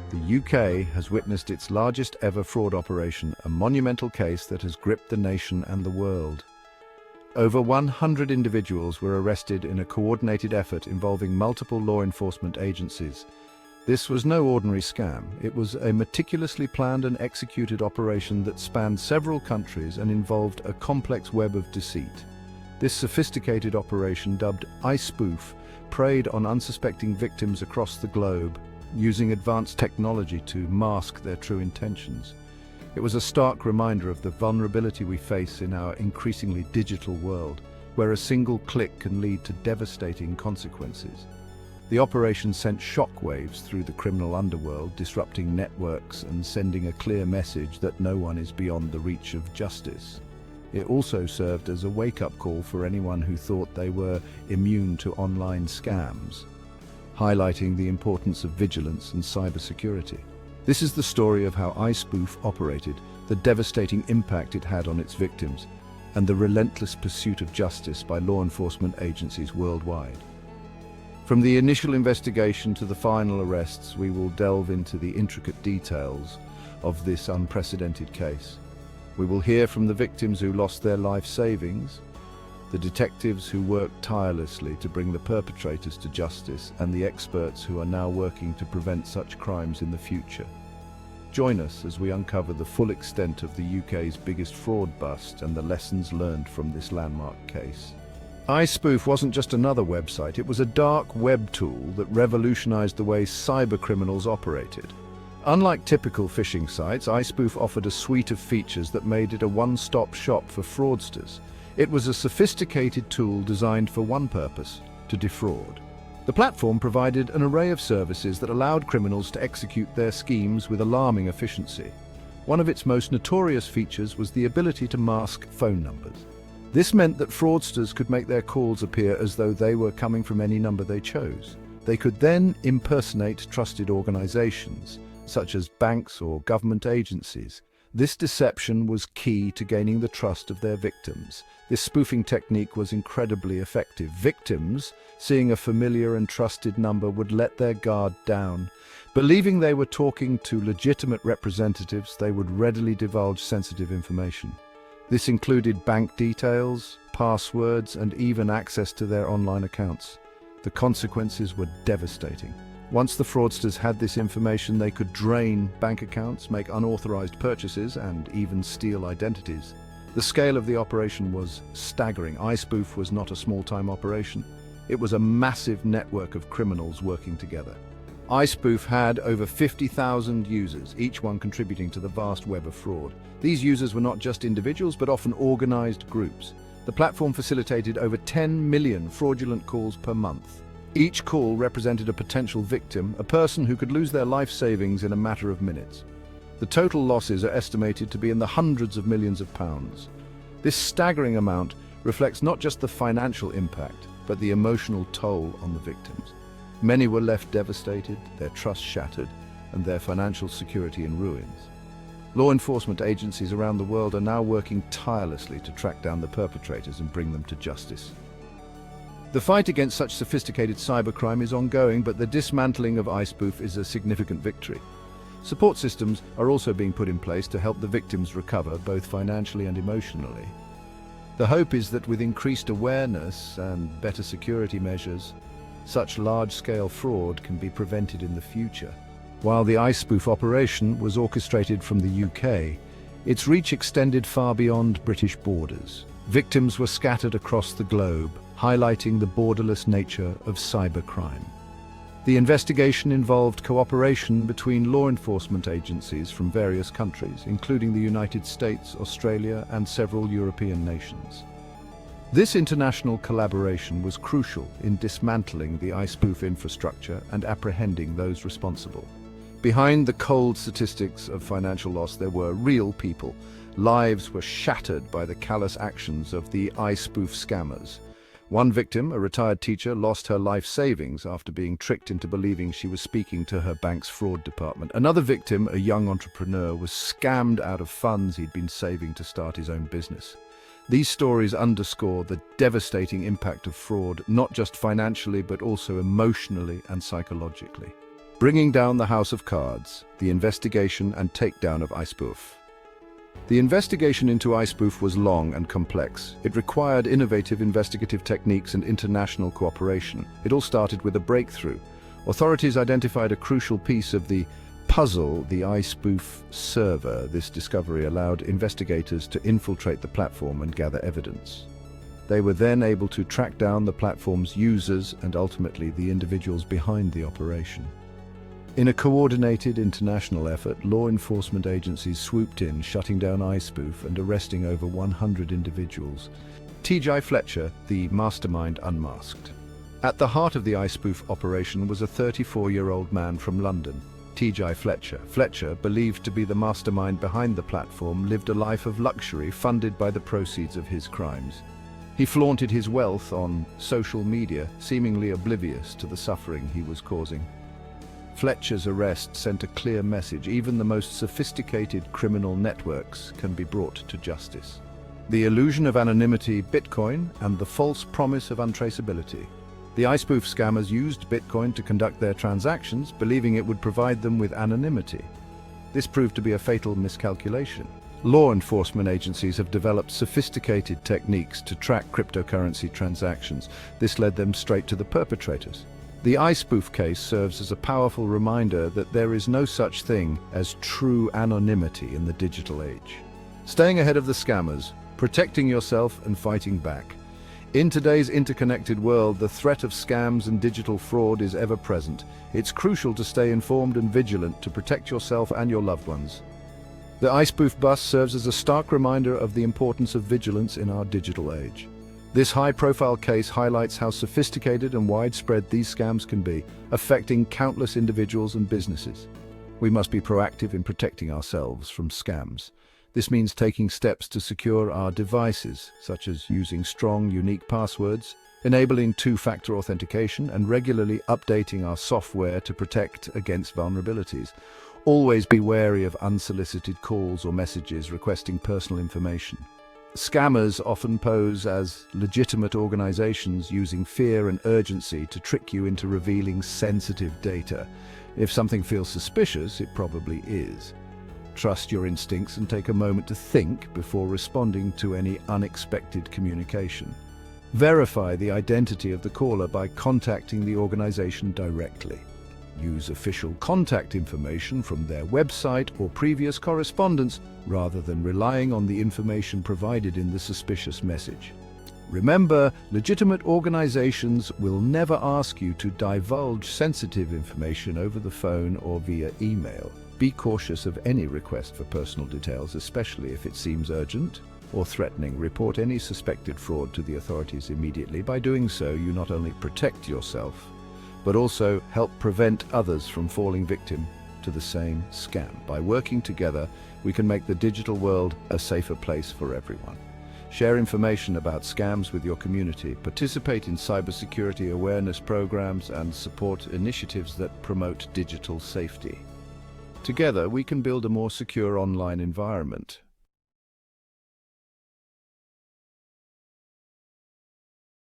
The UK has witnessed its largest ever fraud operation, a monumental case that has gripped the nation and the world. Over 100 individuals were arrested in a coordinated effort involving multiple law enforcement agencies. This was no ordinary scam. It was a meticulously planned and executed operation that spanned several countries and involved a complex web of deceit. This sophisticated operation, dubbed ISpoof, preyed on unsuspecting victims across the globe, using advanced technology to mask their true intentions. It was a stark reminder of the vulnerability we face in our increasingly digital world, where a single click can lead to devastating consequences. The operation sent shockwaves through the criminal underworld, disrupting networks and sending a clear message that no one is beyond the reach of justice. It also served as a wake-up call for anyone who thought they were immune to online scams, highlighting the importance of vigilance and cybersecurity. This is the story of how ISpoof operated, the devastating impact it had on its victims, and the relentless pursuit of justice by law enforcement agencies worldwide. From the initial investigation to the final arrests, we will delve into the intricate details of this unprecedented case. We will hear from the victims who lost their life savings, the detectives who worked tirelessly to bring the perpetrators to justice, and the experts who are now working to prevent such crimes in the future. Join us as we uncover the full extent of the UK's biggest fraud bust and the lessons learned from this landmark case. ISpoof wasn't just another website, it was a dark web tool that revolutionized the way cybercriminals operated. Unlike typical phishing sites, ISpoof offered a suite of features that made it a one-stop shop for fraudsters. It was a sophisticated tool designed for one purpose: to defraud. The platform provided an array of services that allowed criminals to execute their schemes with alarming efficiency. One of its most notorious features was the ability to mask phone numbers. This meant that fraudsters could make their calls appear as though they were coming from any number they chose. They could then impersonate trusted organizations, such as banks or government agencies. This deception was key to gaining the trust of their victims. This spoofing technique was incredibly effective. Victims, seeing a familiar and trusted number, would let their guard down. Believing they were talking to legitimate representatives, they would readily divulge sensitive information. This included bank details, passwords, and even access to their online accounts. The consequences were devastating. Once the fraudsters had this information, they could drain bank accounts, make unauthorized purchases, and even steal identities. The scale of the operation was staggering. ISpoof was not a small-time operation. It was a massive network of criminals working together. ISpoof had over 50,000 users, each one contributing to the vast web of fraud. These users were not just individuals, but often organized groups. The platform facilitated over 10 million fraudulent calls per month. Each call represented a potential victim, a person who could lose their life savings in a matter of minutes. The total losses are estimated to be in the hundreds of millions of pounds. This staggering amount reflects not just the financial impact, but the emotional toll on the victims. Many were left devastated, their trust shattered, and their financial security in ruins. Law enforcement agencies around the world are now working tirelessly to track down the perpetrators and bring them to justice. The fight against such sophisticated cybercrime is ongoing, but the dismantling of ISpoof is a significant victory. Support systems are also being put in place to help the victims recover, both financially and emotionally. The hope is that with increased awareness and better security measures, such large-scale fraud can be prevented in the future. While the ISpoof operation was orchestrated from the UK, its reach extended far beyond British borders. Victims were scattered across the globe, highlighting the borderless nature of cybercrime. The investigation involved cooperation between law enforcement agencies from various countries, including the United States, Australia, and several European nations. This international collaboration was crucial in dismantling the ISpoof infrastructure and apprehending those responsible. Behind the cold statistics of financial loss, there were real people. Lives were shattered by the callous actions of the ISpoof scammers. One victim, a retired teacher, lost her life savings after being tricked into believing she was speaking to her bank's fraud department. Another victim, a young entrepreneur, was scammed out of funds he'd been saving to start his own business. These stories underscore the devastating impact of fraud, not just financially, but also emotionally and psychologically. Bringing down the House of Cards, the investigation and takedown of ISpoof. The investigation into ISpoof was long and complex. It required innovative investigative techniques and international cooperation. It all started with a breakthrough. Authorities identified a crucial piece of the puzzle, the ISpoof server. This discovery allowed investigators to infiltrate the platform and gather evidence. They were then able to track down the platform's users and ultimately the individuals behind the operation. In a coordinated international effort, law enforcement agencies swooped in, shutting down ISpoof and arresting over 100 individuals. T.J. Fletcher, the mastermind unmasked. At the heart of the ISpoof operation was a 34-year-old man from London, T.J. Fletcher. Fletcher, believed to be the mastermind behind the platform, lived a life of luxury funded by the proceeds of his crimes. He flaunted his wealth on social media, seemingly oblivious to the suffering he was causing. Fletcher's arrest sent a clear message: even the most sophisticated criminal networks can be brought to justice. The illusion of anonymity, Bitcoin, and the false promise of untraceability. The ISpoof scammers used Bitcoin to conduct their transactions, believing it would provide them with anonymity. This proved to be a fatal miscalculation. Law enforcement agencies have developed sophisticated techniques to track cryptocurrency transactions. This led them straight to the perpetrators. The ISpoof case serves as a powerful reminder that there is no such thing as true anonymity in the digital age. Staying ahead of the scammers, protecting yourself and fighting back. In today's interconnected world, the threat of scams and digital fraud is ever present. It's crucial to stay informed and vigilant to protect yourself and your loved ones. The ISpoof bust serves as a stark reminder of the importance of vigilance in our digital age. This high-profile case highlights how sophisticated and widespread these scams can be, affecting countless individuals and businesses. We must be proactive in protecting ourselves from scams. This means taking steps to secure our devices, such as using strong, unique passwords, enabling two-factor authentication, and regularly updating our software to protect against vulnerabilities. Always be wary of unsolicited calls or messages requesting personal information. Scammers often pose as legitimate organizations using fear and urgency to trick you into revealing sensitive data. If something feels suspicious, it probably is. Trust your instincts and take a moment to think before responding to any unexpected communication. Verify the identity of the caller by contacting the organization directly. Use official contact information from their website or previous correspondence rather than relying on the information provided in the suspicious message. Remember, legitimate organizations will never ask you to divulge sensitive information over the phone or via email. Be cautious of any request for personal details, especially if it seems urgent or threatening. Report any suspected fraud to the authorities immediately. By doing so, you not only protect yourself, but also help prevent others from falling victim to the same scam. By working together, we can make the digital world a safer place for everyone. Share information about scams with your community, participate in cybersecurity awareness programs, and support initiatives that promote digital safety. Together, we can build a more secure online environment.